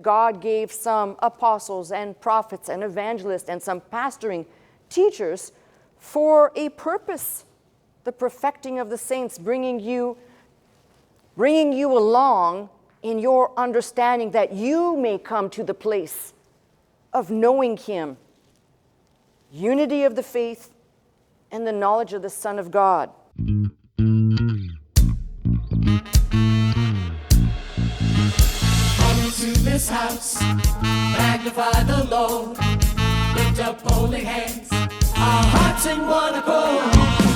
God gave some apostles and prophets and evangelists and some pastoring teachers for a purpose, the perfecting of the saints, bringing you along in your understanding that you may come to the place of knowing Him, unity of the faith, and the knowledge of the Son of God. To this house, magnify the Lord, lift up holy hands, our hearts in one accord.